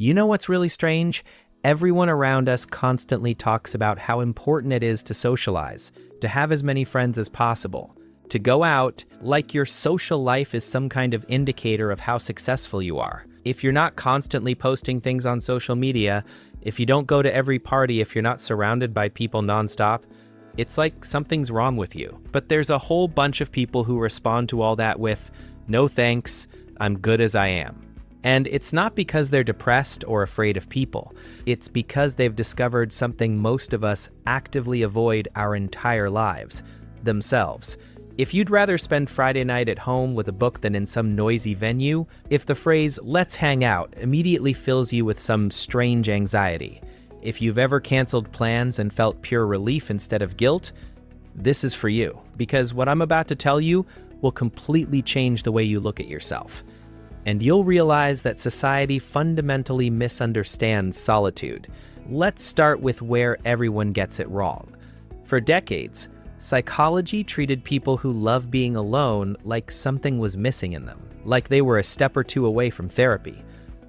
You know what's really strange? Everyone around us constantly talks about how important it is to socialize, to have as many friends as possible, to go out, like your social life is some kind of indicator of how successful you are. If you're not constantly posting things on social media, if you don't go to every party, if you're not surrounded by people nonstop, it's like something's wrong with you. But there's a whole bunch of people who respond to all that with, "No thanks, I'm good as I am." And it's not because they're depressed or afraid of people. It's because they've discovered something most of us actively avoid our entire lives: themselves. If you'd rather spend Friday night at home with a book than in some noisy venue, if the phrase "let's hang out" immediately fills you with some strange anxiety, if you've ever canceled plans and felt pure relief instead of guilt, this is for you. Because what I'm about to tell you will completely change the way you look at yourself. And you'll realize that society fundamentally misunderstands solitude. Let's start with where everyone gets it wrong. For decades, psychology treated people who love being alone like something was missing in them, like they were a step or two away from therapy.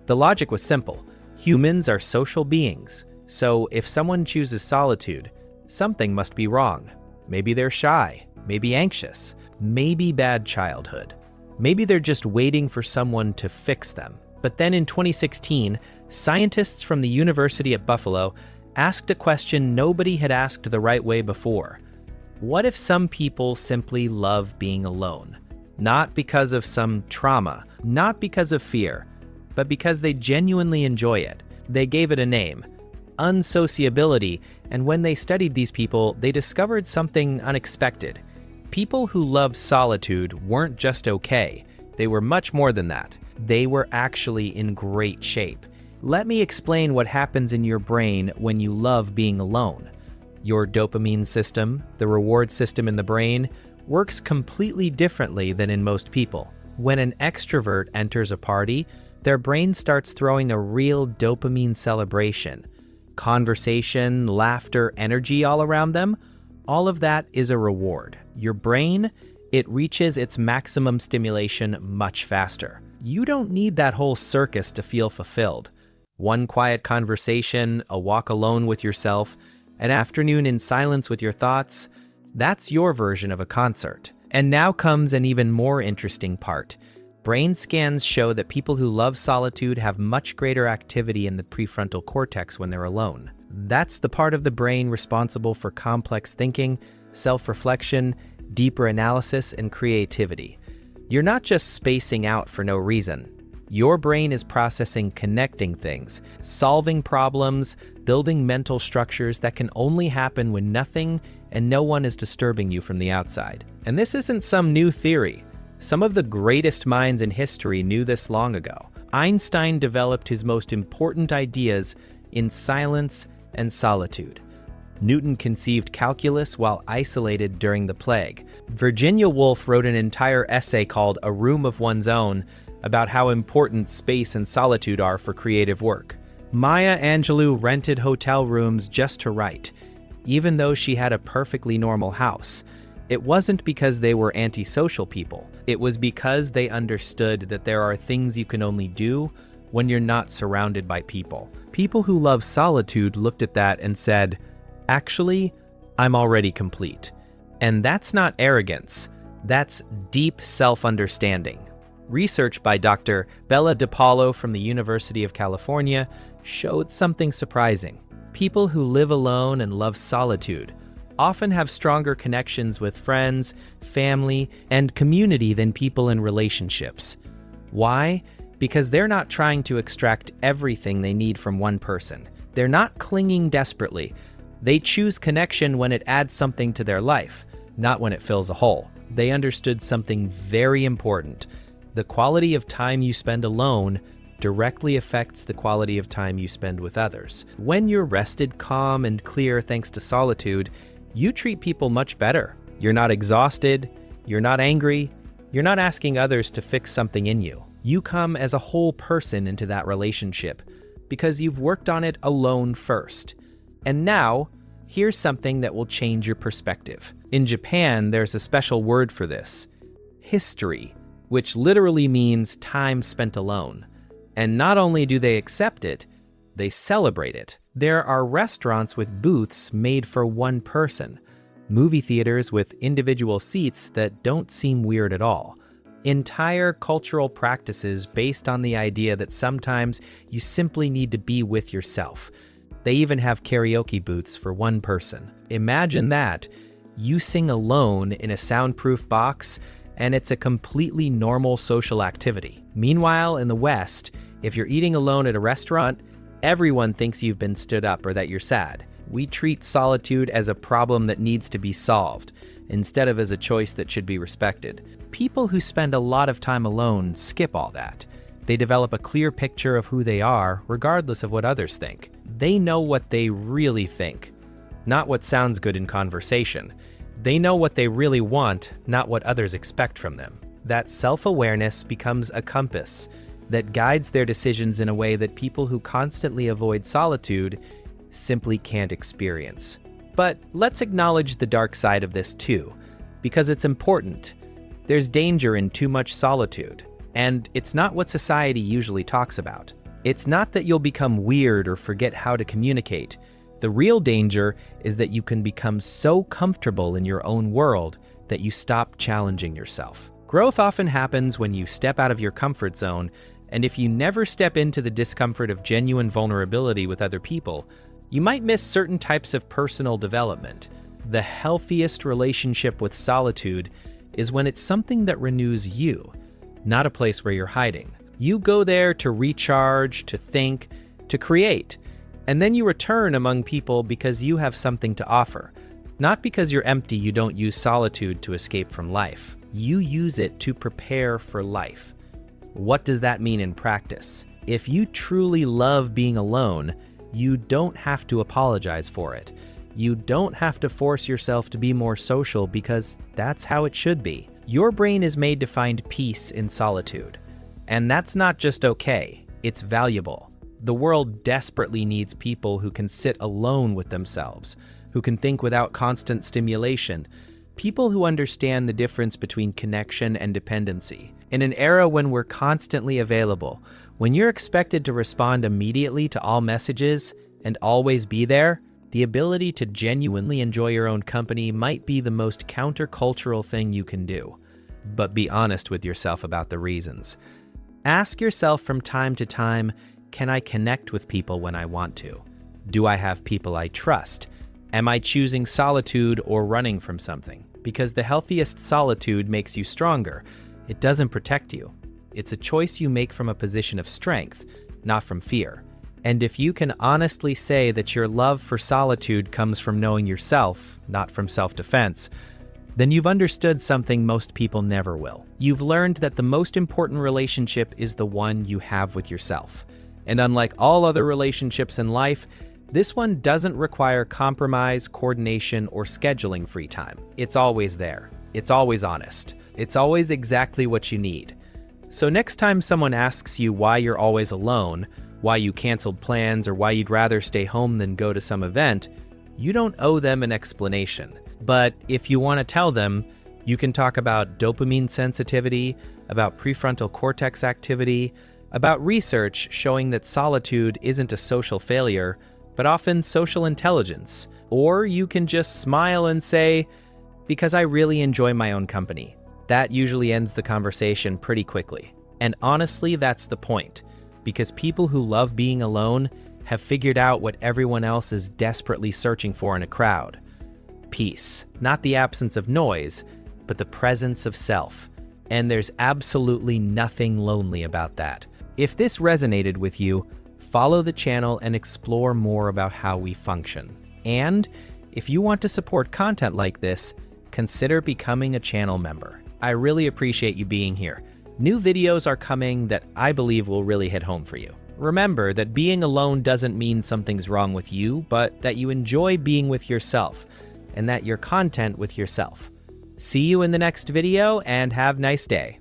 The logic was simple. Humans are social beings, so if someone chooses solitude, something must be wrong. Maybe they're shy, maybe anxious, maybe bad childhood. Maybe they're just waiting for someone to fix them. But then in 2016, scientists from the University at Buffalo asked a question nobody had asked the right way before. What if some people simply love being alone? Not because of some trauma, not because of fear, but because they genuinely enjoy it. They gave it a name: unsociability, and when they studied these people, they discovered something unexpected. People who loved solitude weren't just okay. They were much more than that. They were actually in great shape. Let me explain what happens in your brain when you love being alone. Your dopamine system, the reward system in the brain, works completely differently than in most people. When an extrovert enters a party, their brain starts throwing a real dopamine celebration. Conversation, laughter, energy all around them, all of that is a reward. Your brain, it reaches its maximum stimulation much faster. You don't need that whole circus to feel fulfilled. One quiet conversation, a walk alone with yourself, an afternoon in silence with your thoughts, that's your version of a concert. And now comes an even more interesting part. Brain scans show that people who love solitude have much greater activity in the prefrontal cortex when they're alone. That's the part of the brain responsible for complex thinking, self-reflection, deeper analysis, and creativity. You're not just spacing out for no reason. Your brain is processing connecting things, solving problems, building mental structures that can only happen when nothing and no one is disturbing you from the outside. And this isn't some new theory. Some of the greatest minds in history knew this long ago. Einstein developed his most important ideas in silence and solitude. Newton conceived calculus while isolated during the plague. Virginia Woolf wrote an entire essay called A Room of One's Own about how important space and solitude are for creative work. Maya Angelou rented hotel rooms just to write, even though she had a perfectly normal house. It wasn't because they were antisocial people. It was because they understood that there are things you can only do when you're not surrounded by people. People who love solitude looked at that and said, "Actually, I'm already complete." And that's not arrogance. That's deep self-understanding. Research by Dr. Bella DiPaolo from the University of California showed something surprising. People who live alone and love solitude often have stronger connections with friends, family, and community than people in relationships. Why? Because they're not trying to extract everything they need from one person. They're not clinging desperately. They choose connection when it adds something to their life, not when it fills a hole. They understood something very important. The quality of time you spend alone directly affects the quality of time you spend with others. When you're rested, calm, and clear thanks to solitude, you treat people much better. You're not exhausted, you're not angry, you're not asking others to fix something in you. You come as a whole person into that relationship because you've worked on it alone first. And now, here's something that will change your perspective. In Japan, there's a special word for this: history, which literally means time spent alone. And not only do they accept it, they celebrate it. There are restaurants with booths made for one person, movie theaters with individual seats that don't seem weird at all, entire cultural practices based on the idea that sometimes you simply need to be with yourself. They even have karaoke booths for one person. Imagine that. You sing alone in a soundproof box, and it's a completely normal social activity. Meanwhile, in the West, if you're eating alone at a restaurant, everyone thinks you've been stood up or that you're sad. We treat solitude as a problem that needs to be solved, instead of as a choice that should be respected. People who spend a lot of time alone skip all that. They develop a clear picture of who they are, regardless of what others think. They know what they really think, not what sounds good in conversation. They know what they really want, not what others expect from them. That self-awareness becomes a compass that guides their decisions in a way that people who constantly avoid solitude simply can't experience. But let's acknowledge the dark side of this too, because it's important. There's danger in too much solitude, and it's not what society usually talks about. It's not that you'll become weird or forget how to communicate. The real danger is that you can become so comfortable in your own world that you stop challenging yourself. Growth often happens when you step out of your comfort zone, and if you never step into the discomfort of genuine vulnerability with other people, you might miss certain types of personal development. The healthiest relationship with solitude is when it's something that renews you, not a place where you're hiding. You go there to recharge, to think, to create, and then you return among people because you have something to offer. Not because you're empty. You don't use solitude to escape from life. You use it to prepare for life. What does that mean in practice? If you truly love being alone, you don't have to apologize for it. You don't have to force yourself to be more social because that's how it should be. Your brain is made to find peace in solitude. And that's not just okay, it's valuable. The world desperately needs people who can sit alone with themselves, who can think without constant stimulation, people who understand the difference between connection and dependency. In an era when we're constantly available, when you're expected to respond immediately to all messages and always be there, the ability to genuinely enjoy your own company might be the most countercultural thing you can do. But be honest with yourself about the reasons. Ask yourself from time to time, can I connect with people when I want to? Do I have people I trust? Am I choosing solitude or running from something? Because the healthiest solitude makes you stronger. It doesn't protect you. It's a choice you make from a position of strength, not from fear. And if you can honestly say that your love for solitude comes from knowing yourself, not from self-defense, then you've understood something most people never will. You've learned that the most important relationship is the one you have with yourself. And unlike all other relationships in life, this one doesn't require compromise, coordination, or scheduling free time. It's always there. It's always honest. It's always exactly what you need. So next time someone asks you why you're always alone, why you canceled plans, or why you'd rather stay home than go to some event, you don't owe them an explanation. But if you want to tell them, you can talk about dopamine sensitivity, about prefrontal cortex activity, about research showing that solitude isn't a social failure, but often social intelligence. Or you can just smile and say, because I really enjoy my own company. That usually ends the conversation pretty quickly. And honestly, that's the point. Because people who love being alone have figured out what everyone else is desperately searching for in a crowd. Peace. Not the absence of noise, but the presence of self. And there's absolutely nothing lonely about that. If this resonated with you, follow the channel and explore more about how we function. And if you want to support content like this, consider becoming a channel member. I really appreciate you being here. New videos are coming that I believe will really hit home for you. Remember that being alone doesn't mean something's wrong with you, but that you enjoy being with yourself and that you're content with yourself. See you in the next video and have a nice day.